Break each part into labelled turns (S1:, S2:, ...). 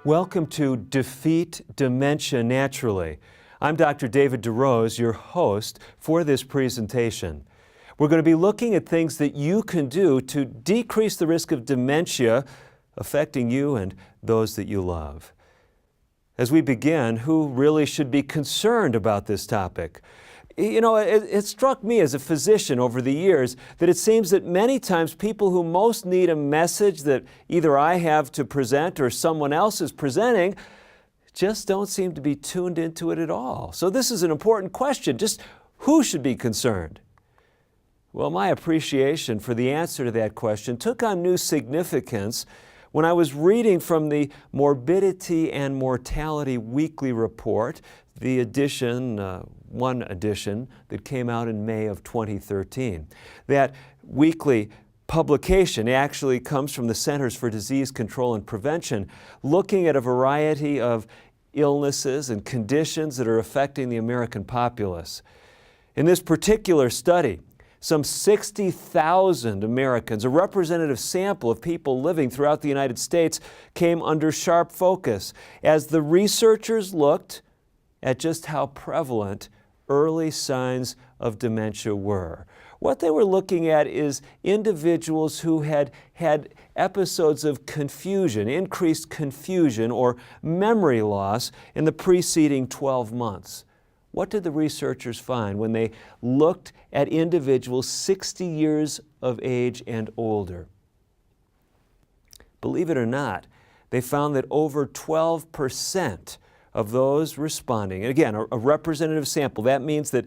S1: Welcome to Defeat Dementia Naturally. I'm Dr. David DeRose, your host for this presentation. We're going to be looking at things that you can do to decrease the risk of dementia affecting you and those that you love. As we begin, who really should be concerned about this topic? You know, it struck me as a physician over the years that it seems that many times people who most need a message that either I have to present or someone else is presenting just don't seem to be tuned into it at all. So this is an important question. Just who should be concerned? Well, my appreciation for the answer to that question took on new significance when I was reading from the Morbidity and Mortality Weekly Report, the one edition that came out in May of 2013. That weekly publication actually comes from the Centers for Disease Control and Prevention, looking at a variety of illnesses and conditions that are affecting the American populace. In this particular study, some 60,000 Americans, a representative sample of people living throughout the United States, came under sharp focus as the researchers looked at just how prevalent early signs of dementia were. What they were looking at is individuals who had episodes of confusion, increased confusion or memory loss in the preceding 12 months. What did the researchers find when they looked at individuals 60 years of age and older? Believe it or not, they found that over 12% of those responding, and again, a representative sample, that means that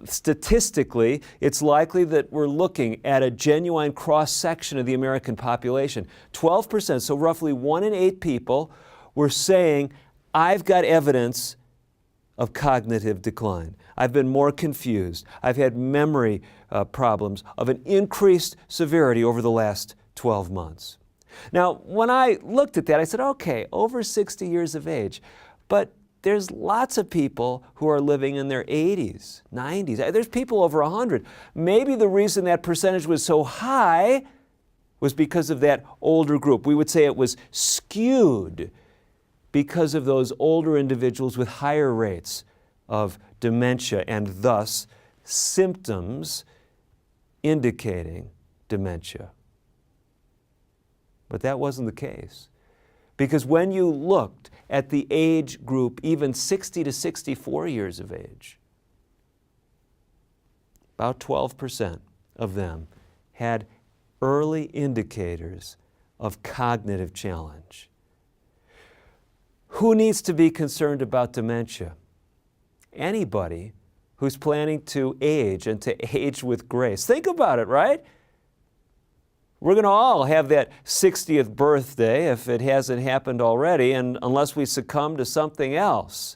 S1: statistically, it's likely that we're looking at a genuine cross-section of the American population. 12%, so roughly 1 in 8 people were saying, I've got evidence of cognitive decline. I've been more confused. I've had memory problems of an increased severity over the last 12 months. Now, when I looked at that, I said, okay, over 60 years of age, but there's lots of people who are living in their 80s, 90s. There's people over 100. Maybe the reason that percentage was so high was because of that older group. We would say it was skewed because of those older individuals with higher rates of dementia and thus symptoms indicating dementia. But that wasn't the case. Because when you looked at the age group, even 60 to 64 years of age, about 12% of them had early indicators of cognitive challenge. Who needs to be concerned about dementia? Anybody who's planning to age and to age with grace. Think about it, right? We're going to all have that 60th birthday if it hasn't happened already, and unless we succumb to something else.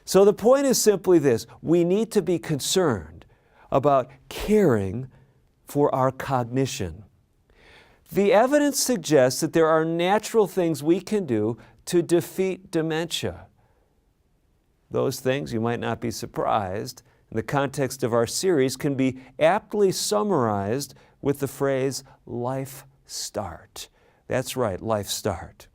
S1: So the point is simply this: we need to be concerned about caring for our cognition. The evidence suggests that there are natural things we can do to defeat dementia. Those things, you might not be surprised, in the context of our series, can be aptly summarized with the phrase LifeStart. That's right, LifeStart.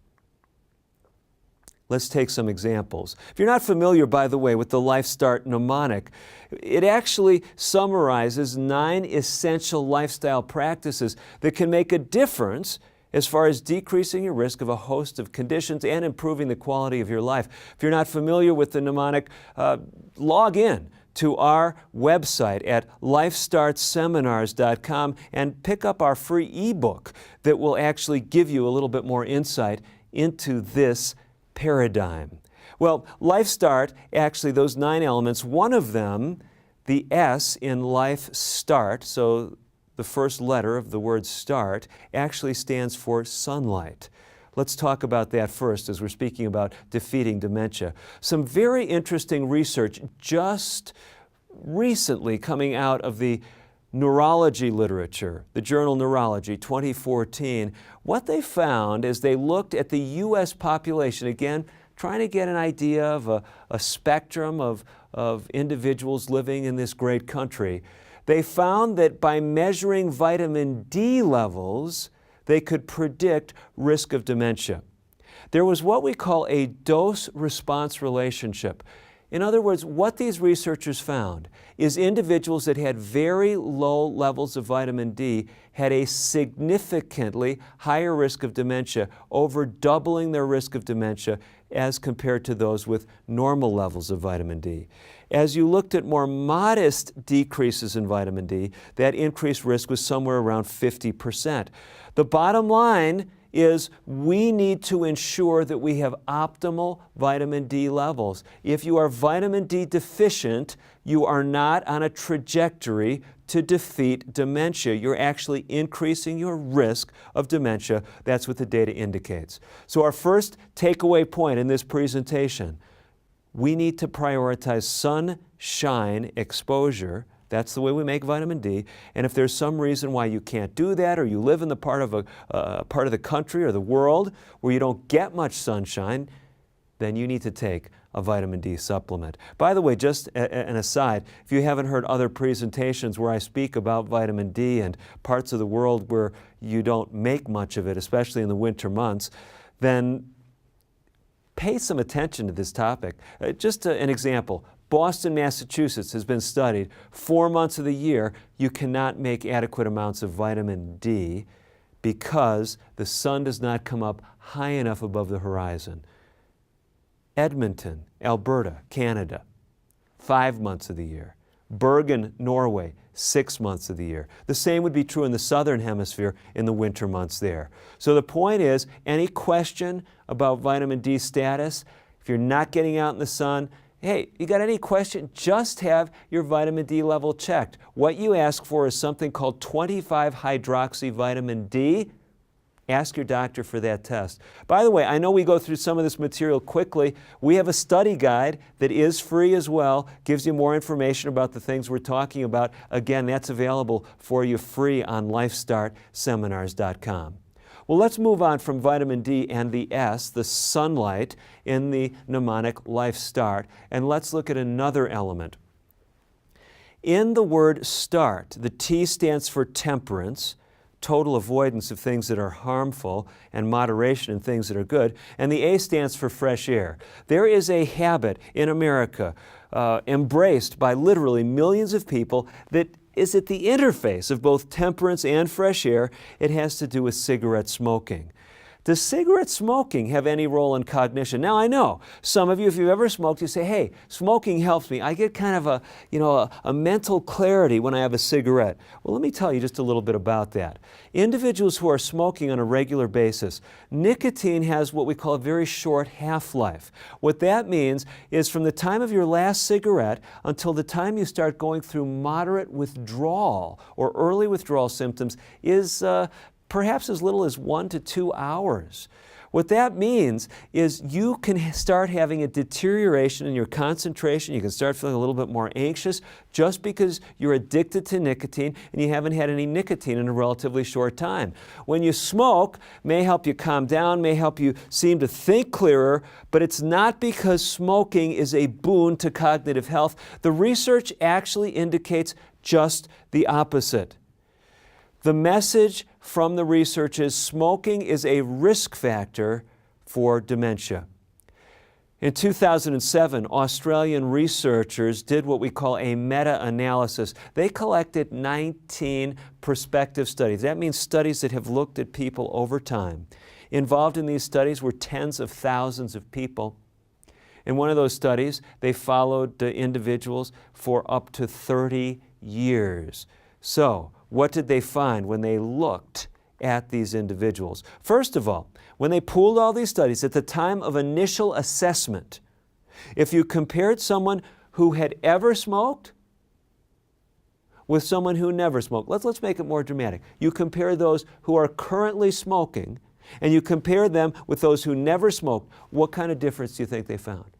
S1: Let's take some examples. If you're not familiar, by the way, with the LifeStart mnemonic, it actually summarizes 9 essential lifestyle practices that can make a difference as far as decreasing your risk of a host of conditions and improving the quality of your life. If you're not familiar with the mnemonic, log in to our website at lifestartseminars.com and pick up our free ebook that will actually give you a little bit more insight into this paradigm. Well, LifeStart, actually those 9 elements, one of them, the S in LifeStart, so the first letter of the word start, actually stands for sunlight. Let's talk about that first as we're speaking about defeating dementia. Some very interesting research just recently coming out of the neurology literature, the journal Neurology 2014. What they found is they looked at the U.S. population, again, trying to get an idea of a spectrum of individuals living in this great country. They found that by measuring vitamin D levels, they could predict risk of dementia. there was what we call a dose-response relationship. In other words, what these researchers found is individuals that had very low levels of vitamin D had a significantly higher risk of dementia, over doubling their risk of dementia as compared to those with normal levels of vitamin D. As you looked at more modest decreases in vitamin D, that increased risk was somewhere around 50%. The bottom line is we need to ensure that we have optimal vitamin D levels. If you are vitamin D deficient, you are not on a trajectory to defeat dementia. You're actually increasing your risk of dementia. That's what the data indicates. So our first takeaway point in this presentation, we need to prioritize sunshine exposure. That's the way we make vitamin D. And if there's some reason why you can't do that, or you live in the part of the country or the world where you don't get much sunshine, then you need to take a vitamin D supplement. By the way, just an aside, if you haven't heard other presentations where I speak about vitamin D and parts of the world where you don't make much of it, especially in the winter months, then pay some attention to this topic. Just an example. Boston, Massachusetts has been studied. 4 months of the year, you cannot make adequate amounts of vitamin D because the sun does not come up high enough above the horizon. Edmonton, Alberta, Canada, 5 months of the year. Bergen, Norway, 6 months of the year. The same would be true in the southern hemisphere in the winter months there. So the point is, any question about vitamin D status, if you're not getting out in the sun, hey, you got any question? Just have your vitamin D level checked. What you ask for is something called 25-hydroxyvitamin D. Ask your doctor for that test. By the way, I know we go through some of this material quickly. We have a study guide that is free as well, gives you more information about the things we're talking about. Again, that's available for you free on LifeStartSeminars.com. Well, let's move on from vitamin D and the S, the sunlight, in the mnemonic LifeStart, and let's look at another element. In the word start, the T stands for temperance, total avoidance of things that are harmful, and moderation in things that are good, and the A stands for fresh air. There is a habit in America embraced by literally millions of people that is at the interface of both temperance and fresh air. It has to do with cigarette smoking. Does cigarette smoking have any role in cognition? Now, I know some of you, if you've ever smoked, you say, hey, smoking helps me. I get kind of a mental clarity when I have a cigarette. Well, let me tell you just a little bit about that. Individuals who are smoking on a regular basis, nicotine has what we call a very short half-life. What that means is from the time of your last cigarette until the time you start going through moderate withdrawal or early withdrawal symptoms is perhaps as little as 1 to 2 hours. What that means is you can start having a deterioration in your concentration. You can start feeling a little bit more anxious just because you're addicted to nicotine and you haven't had any nicotine in a relatively short time. When you smoke, may help you calm down, may help you seem to think clearer, but it's not because smoking is a boon to cognitive health. The research actually indicates just the opposite. The message from the research is smoking is a risk factor for dementia. In 2007, Australian researchers did what we call a meta-analysis. They collected 19 prospective studies. That means studies that have looked at people over time. Involved in these studies were tens of thousands of people. In one of those studies, they followed individuals for up to 30 years. So, what did they find when they looked at these individuals? First of all, when they pooled all these studies, at the time of initial assessment, if you compared someone who had ever smoked with someone who never smoked, let's make it more dramatic. You compare those who are currently smoking and you compare them with those who never smoked, what kind of difference do you think they found?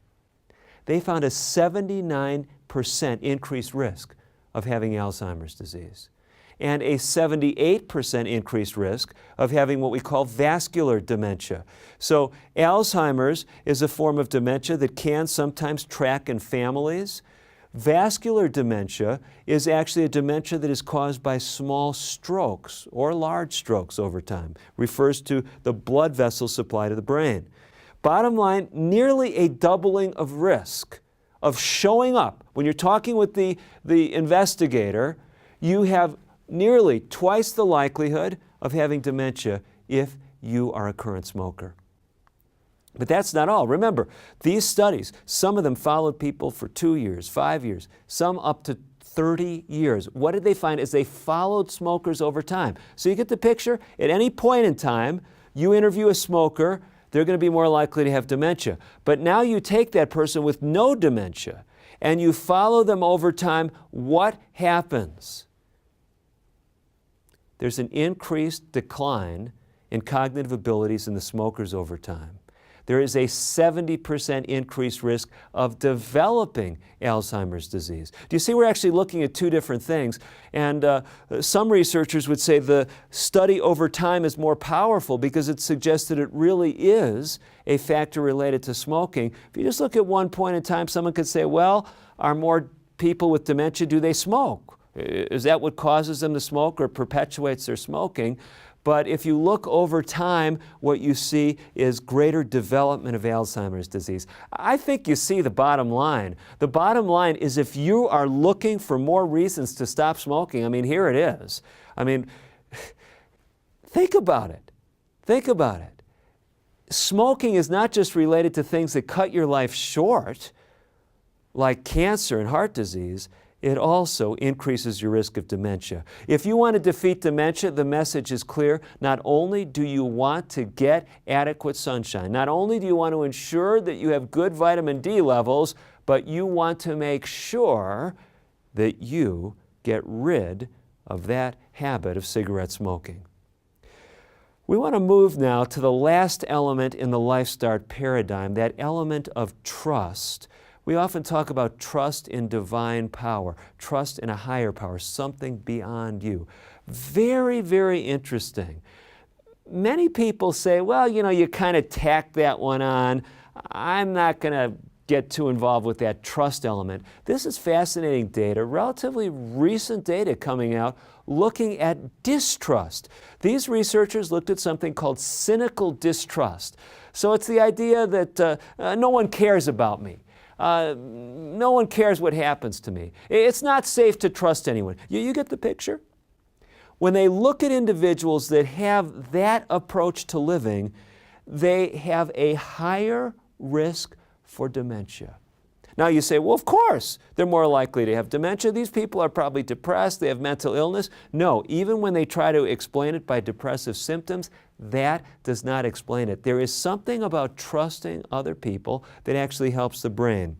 S1: They found a 79% increased risk of having Alzheimer's disease, and a 78% increased risk of having what we call vascular dementia. So Alzheimer's is a form of dementia that can sometimes track in families. Vascular dementia is actually a dementia that is caused by small strokes or large strokes over time. Refers to the blood vessel supply to the brain. Bottom line, nearly a doubling of risk of showing up. When you're talking with the investigator, you have nearly twice the likelihood of having dementia if you are a current smoker. But that's not all. Remember, these studies, some of them followed people for 2 years, 5 years, some up to 30 years. What did they find is they followed smokers over time. So you get the picture? At any point in time, you interview a smoker, they're going to be more likely to have dementia. But now you take that person with no dementia and you follow them over time, what happens? There's an increased decline in cognitive abilities in the smokers over time. There is a 70% increased risk of developing Alzheimer's disease. Do you see, we're actually looking at two different things, and some researchers would say the study over time is more powerful because it suggests that it really is a factor related to smoking. If you just look at one point in time, someone could say, well, are more people with dementia, do they smoke? Is that what causes them to smoke or perpetuates their smoking? But if you look over time, what you see is greater development of Alzheimer's disease. I think you see the bottom line. The bottom line is if you are looking for more reasons to stop smoking, I mean, here it is. I mean, think about it. Think about it. Smoking is not just related to things that cut your life short, like cancer and heart disease. It also increases your risk of dementia. If you want to defeat dementia, the message is clear. Not only do you want to get adequate sunshine, not only do you want to ensure that you have good vitamin D levels, but you want to make sure that you get rid of that habit of cigarette smoking. We want to move now to the last element in the LifeStart paradigm, that element of trust. We often talk about trust in divine power, trust in a higher power, something beyond you. Very, very interesting. Many people say, well, you know, you kind of tack that one on. I'm not going to get too involved with that trust element. This is fascinating data, relatively recent data coming out looking at distrust. These researchers looked at something called cynical distrust. So it's the idea that no one cares about me. No one cares what happens to me. It's not safe to trust anyone. You get the picture? When they look at individuals that have that approach to living, they have a higher risk for dementia. Now you say, well, of course, they're more likely to have dementia. These people are probably depressed, they have mental illness. No, even when they try to explain it by depressive symptoms, that does not explain it. There is something about trusting other people that actually helps the brain.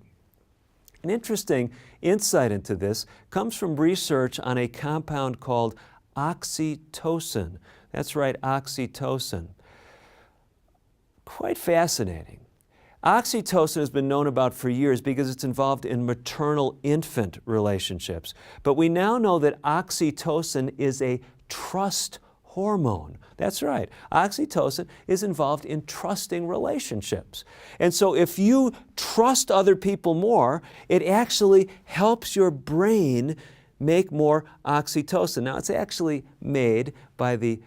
S1: An interesting insight into this comes from research on a compound called oxytocin. That's right, oxytocin. Quite fascinating. Oxytocin has been known about for years because it's involved in maternal-infant relationships. But we now know that oxytocin is a trust hormone. That's right. Oxytocin is involved in trusting relationships. And so if you trust other people more, it actually helps your brain make more oxytocin. Now, it's actually made by the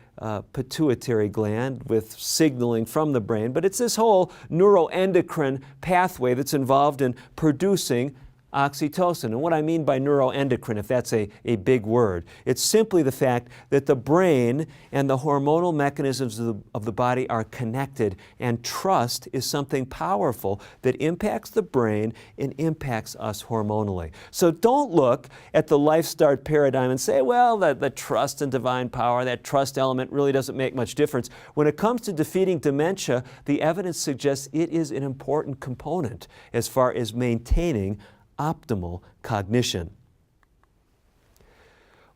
S1: pituitary gland with signaling from the brain, but it's this whole neuroendocrine pathway that's involved in producing oxytocin. And what I mean by neuroendocrine, if that's a big word, it's simply the fact that the brain and the hormonal mechanisms of the body are connected, and trust is something powerful that impacts the brain and impacts us hormonally. So don't look at the LifeStart paradigm and say, well, the trust in divine power, that trust element really doesn't make much difference. When it comes to defeating dementia, the evidence suggests it is an important component as far as maintaining optimal cognition.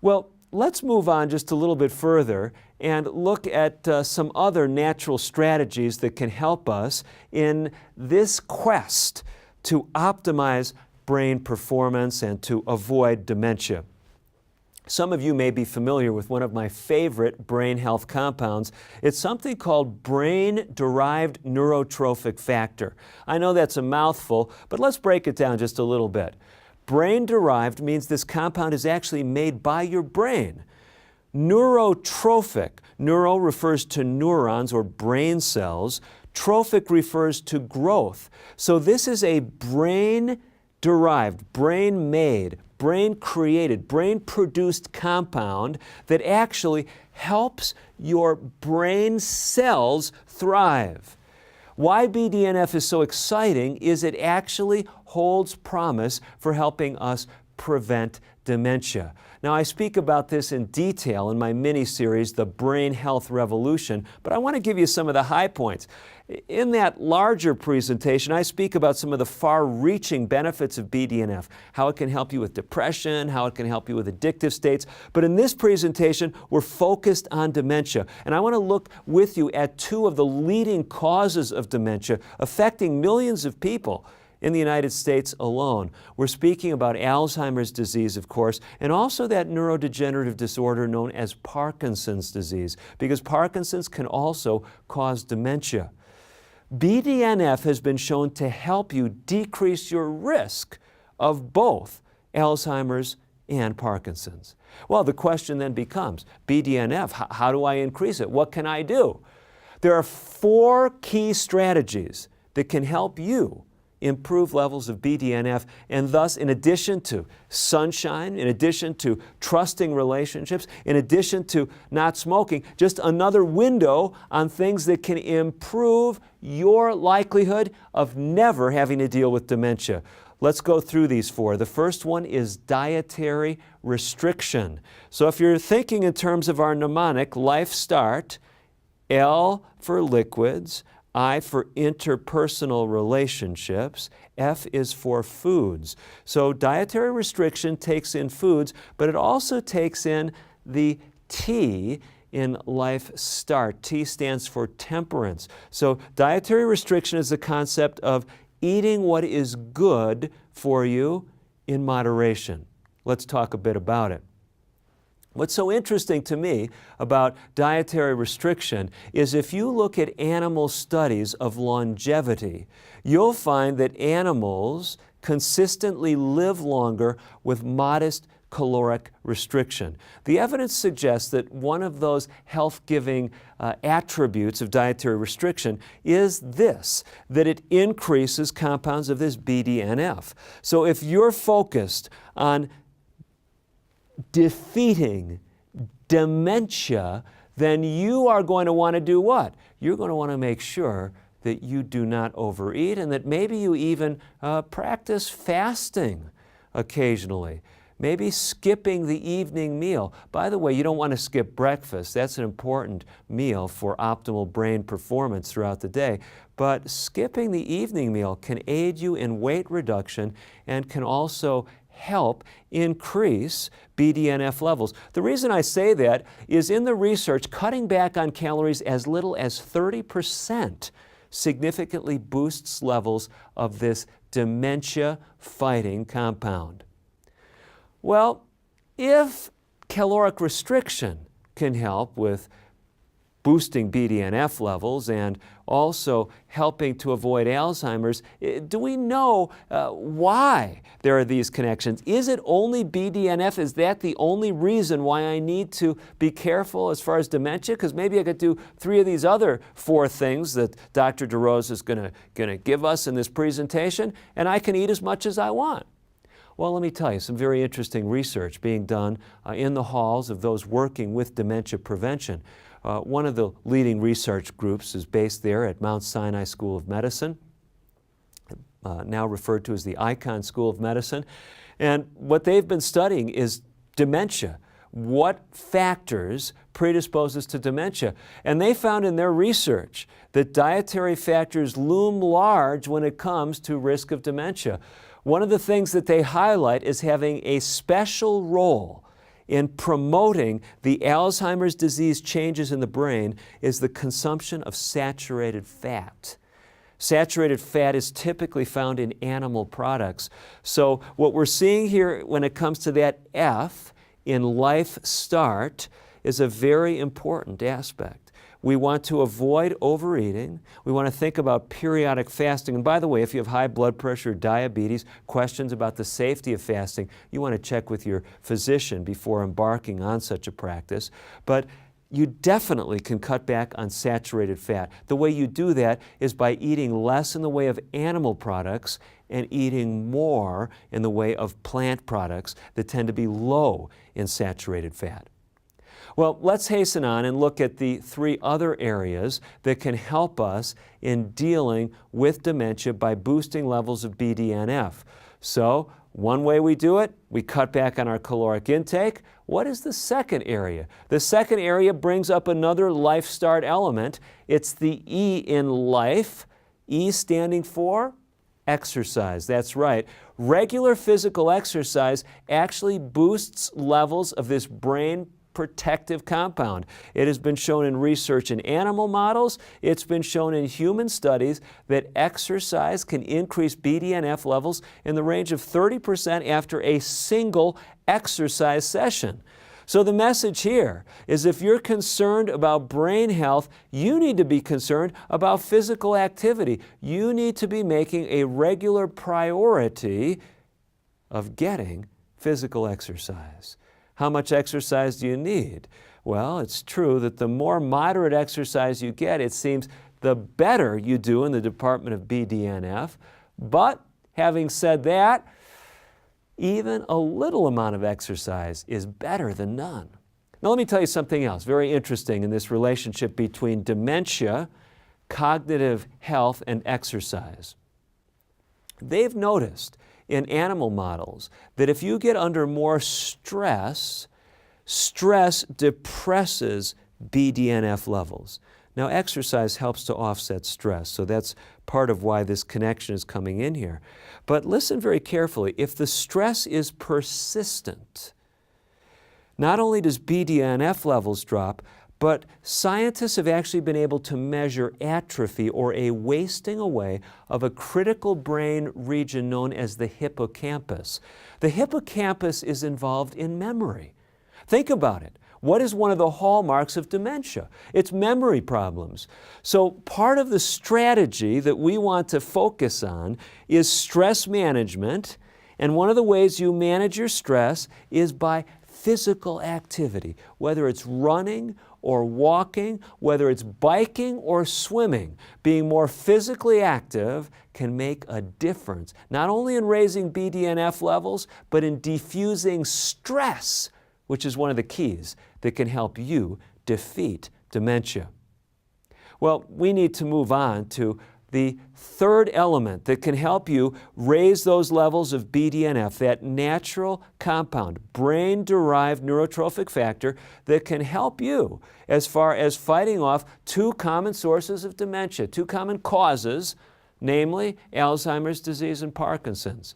S1: Well, let's move on just a little bit further and look at some other natural strategies that can help us in this quest to optimize brain performance and to avoid dementia. Some of you may be familiar with one of my favorite brain health compounds. It's something called brain-derived neurotrophic factor. I know that's a mouthful, but let's break it down just a little bit. Brain-derived means this compound is actually made by your brain. Neurotrophic, neuro refers to neurons or brain cells. Trophic refers to growth. So this is a brain-derived, brain-made, brain-created, brain-produced compound that actually helps your brain cells thrive. Why BDNF is so exciting is it actually holds promise for helping us prevent dementia. Now, I speak about this in detail in my mini-series, The Brain Health Revolution, but I want to give you some of the high points. In that larger presentation, I speak about some of the far-reaching benefits of BDNF, how it can help you with depression, how it can help you with addictive states. But in this presentation, we're focused on dementia. And I want to look with you at two of the leading causes of dementia affecting millions of people in the United States alone. We're speaking about Alzheimer's disease, of course, and also that neurodegenerative disorder known as Parkinson's disease, because Parkinson's can also cause dementia. BDNF has been shown to help you decrease your risk of both Alzheimer's and Parkinson's. Well, the question then becomes, BDNF, how do I increase it? What can I do? There are 4 key strategies that can help you improve levels of BDNF, and thus, in addition to sunshine, in addition to trusting relationships, in addition to not smoking, just another window on things that can improve your likelihood of never having to deal with dementia. Let's go through these 4. The first one is dietary restriction. So if you're thinking in terms of our mnemonic, LifeStart, L for liquids, I for interpersonal relationships, F is for foods. So dietary restriction takes in foods, but it also takes in the T in LifeStart. T stands for temperance. So dietary restriction is the concept of eating what is good for you in moderation. Let's talk a bit about it. What's so interesting to me about dietary restriction is if you look at animal studies of longevity, you'll find that animals consistently live longer with modest caloric restriction. The evidence suggests that one of those health-giving attributes of dietary restriction is this, that it increases compounds of this BDNF. So if you're focused on defeating dementia, then you are going to want to do what? You're going to want to make sure that you do not overeat and that maybe you even practice fasting occasionally. Maybe skipping the evening meal. By the way, you don't want to skip breakfast. That's an important meal for optimal brain performance throughout the day. But skipping the evening meal can aid you in weight reduction and can also help increase BDNF levels. The reason I say that is in the research, cutting back on calories as little as 30% significantly boosts levels of this dementia-fighting compound. Well, if caloric restriction can help with boosting BDNF levels and also helping to avoid Alzheimer's, do we know why there are these connections? Is it only BDNF? Is that the only reason why I need to be careful as far as dementia? Because maybe I could do 3 of these other 4 things that Dr. DeRose is going to give us in this presentation, and I can eat as much as I want. Well, let me tell you, some very interesting research being done in the halls of those working with dementia prevention. One of the leading research groups is based there at Mount Sinai School of Medicine, now referred to as the Icahn School of Medicine. And what they've been studying is dementia. What factors predisposes to dementia? And they found in their research that dietary factors loom large when it comes to risk of dementia. One of the things that they highlight is having a special role in promoting the Alzheimer's disease changes in the brain is the consumption of saturated fat. Saturated fat is typically found in animal products. So what we're seeing here when it comes to that F in LifeStart is a very important aspect. We want to avoid overeating. We want to think about periodic fasting. And by the way, if you have high blood pressure, diabetes, questions about the safety of fasting, you want to check with your physician before embarking on such a practice. But you definitely can cut back on saturated fat. The way you do that is by eating less in the way of animal products and eating more in the way of plant products that tend to be low in saturated fat. Well, let's hasten on and look at the 3 other areas that can help us in dealing with dementia by boosting levels of BDNF. So, one way we do it, we cut back on our caloric intake. What is the second area? The second area brings up another LifeStart element. It's the E in life, E standing for exercise. That's right. Regular physical exercise actually boosts levels of this brain protective compound. It has been shown in research in animal models. It's been shown in human studies that exercise can increase BDNF levels in the range of 30% after a single exercise session. So the message here is if you're concerned about brain health, you need to be concerned about physical activity. You need to be making a regular priority of getting physical exercise. How much exercise do you need? Well, it's true that the more moderate exercise you get, it seems the better you do in the department of BDNF. But having said that, even a little amount of exercise is better than none. Now let me tell you something else very interesting in this relationship between dementia, cognitive health, and exercise. They've noticed in animal models that if you get under more stress, stress depresses BDNF levels. Now, exercise helps to offset stress, so that's part of why this connection is coming in here. But listen very carefully. If the stress is persistent, not only does BDNF levels drop, but scientists have actually been able to measure atrophy or a wasting away of a critical brain region known as the hippocampus. The hippocampus is involved in memory. Think about it. What is one of the hallmarks of dementia? It's memory problems. So part of the strategy that we want to focus on is stress management, and one of the ways you manage your stress is by physical activity, whether it's running or walking, whether it's biking or swimming. Being more physically active can make a difference, not only in raising BDNF levels, but in diffusing stress, which is one of the keys that can help you defeat dementia. Well, we need to move on to the third element that can help you raise those levels of BDNF, that natural compound, brain-derived neurotrophic factor that can help you as far as fighting off 2 common sources of dementia, 2 common causes, namely Alzheimer's disease and Parkinson's.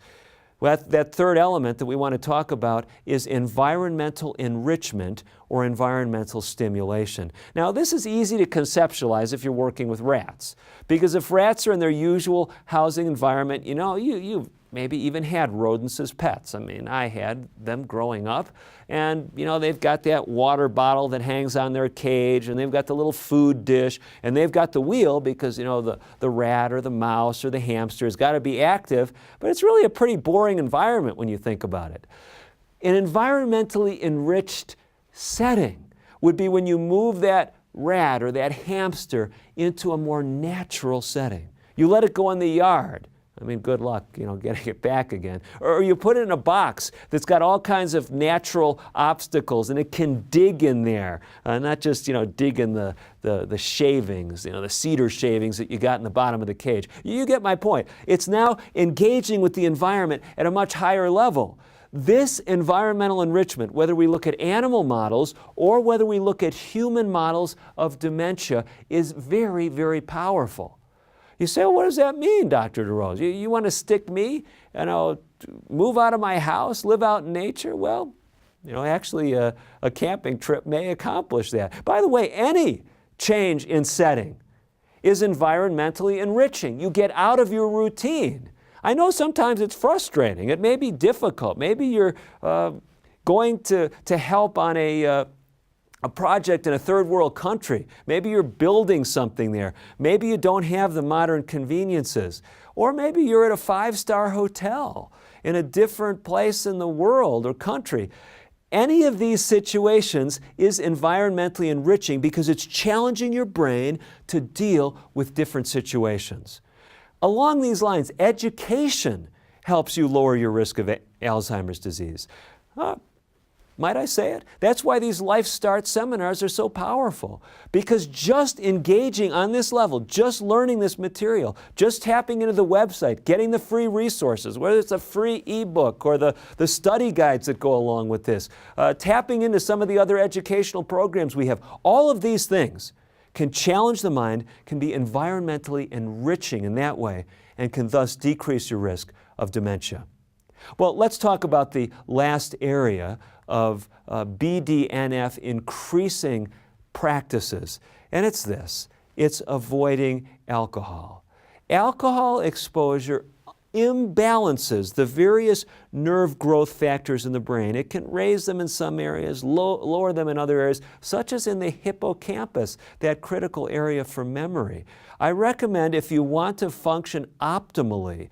S1: Well, that third element that we want to talk about is environmental enrichment or environmental stimulation. Now, this is easy to conceptualize if you're working with rats, because if rats are in their usual housing environment, you've maybe even had rodents as pets. I mean, I had them growing up, and they've got that water bottle that hangs on their cage, and they've got the little food dish, and they've got the wheel because the rat or the mouse or the hamster has got to be active, but it's really a pretty boring environment when you think about it. An environmentally enriched setting would be when you move that rat or that hamster into a more natural setting. You let it go in the yard. I mean, good luck, getting it back again. Or you put it in a box that's got all kinds of natural obstacles, and it can dig in there, not just, dig in the shavings, the cedar shavings that you got in the bottom of the cage. You get my point. It's now engaging with the environment at a much higher level. This environmental enrichment, whether we look at animal models or whether we look at human models of dementia, is very, very powerful. You say, well, what does that mean, Dr. DeRose? You want to stick me, move out of my house, live out in nature? Well, actually a camping trip may accomplish that. By the way, any change in setting is environmentally enriching. You get out of your routine. I know sometimes it's frustrating. It may be difficult. Maybe you're going to help on a project in a third world country. Maybe you're building something there. Maybe you don't have the modern conveniences. Or maybe you're at a 5-star hotel in a different place in the world or country. Any of these situations is environmentally enriching because it's challenging your brain to deal with different situations. Along these lines, education helps you lower your risk of Alzheimer's disease. Might I say it? That's why these LifeStart seminars are so powerful. Because just engaging on this level, just learning this material, just tapping into the website, getting the free resources, whether it's a free ebook or the study guides that go along with this, tapping into some of the other educational programs we have, all of these things can challenge the mind, can be environmentally enriching in that way, and can thus decrease your risk of dementia. Well, let's talk about the last area of BDNF increasing practices, and it's this. It's avoiding alcohol. Alcohol exposure imbalances the various nerve growth factors in the brain. It can raise them in some areas, lower them in other areas, such as in the hippocampus, that critical area for memory. I recommend, if you want to function optimally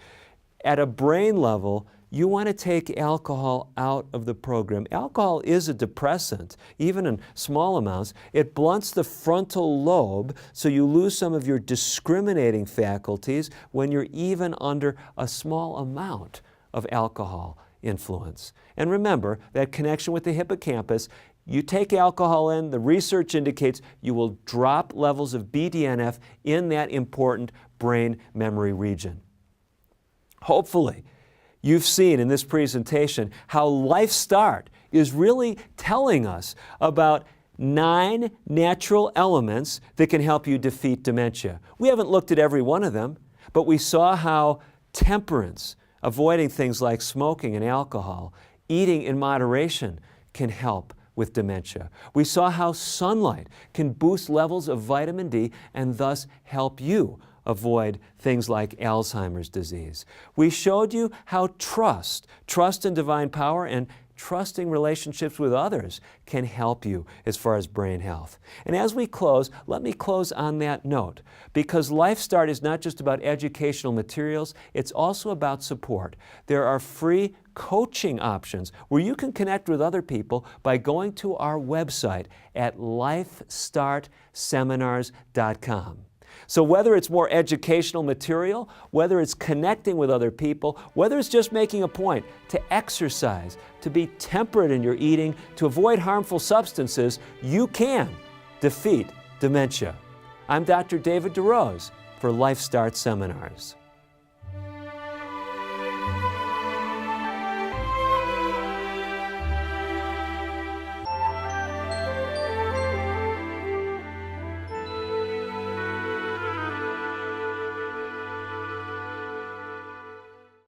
S1: at a brain level, you want to take alcohol out of the program. Alcohol is a depressant, even in small amounts. It blunts the frontal lobe, so you lose some of your discriminating faculties when you're even under a small amount of alcohol influence. And remember, that connection with the hippocampus, you take alcohol in, the research indicates you will drop levels of BDNF in that important brain memory region. Hopefully, you've seen in this presentation how LifeStart is really telling us about 9 natural elements that can help you defeat dementia. We haven't looked at every one of them, but we saw how temperance, avoiding things like smoking and alcohol, eating in moderation can help with dementia. We saw how sunlight can boost levels of vitamin D and thus help you avoid things like Alzheimer's disease. We showed you how trust in divine power and trusting relationships with others can help you as far as brain health. And as we close, let me close on that note, because LifeStart is not just about educational materials, it's also about support. There are free coaching options where you can connect with other people by going to our website at lifestartseminars.com. So whether it's more educational material, whether it's connecting with other people, whether it's just making a point to exercise, to be temperate in your eating, to avoid harmful substances, you can defeat dementia. I'm Dr. David DeRose for LifeStart Seminars.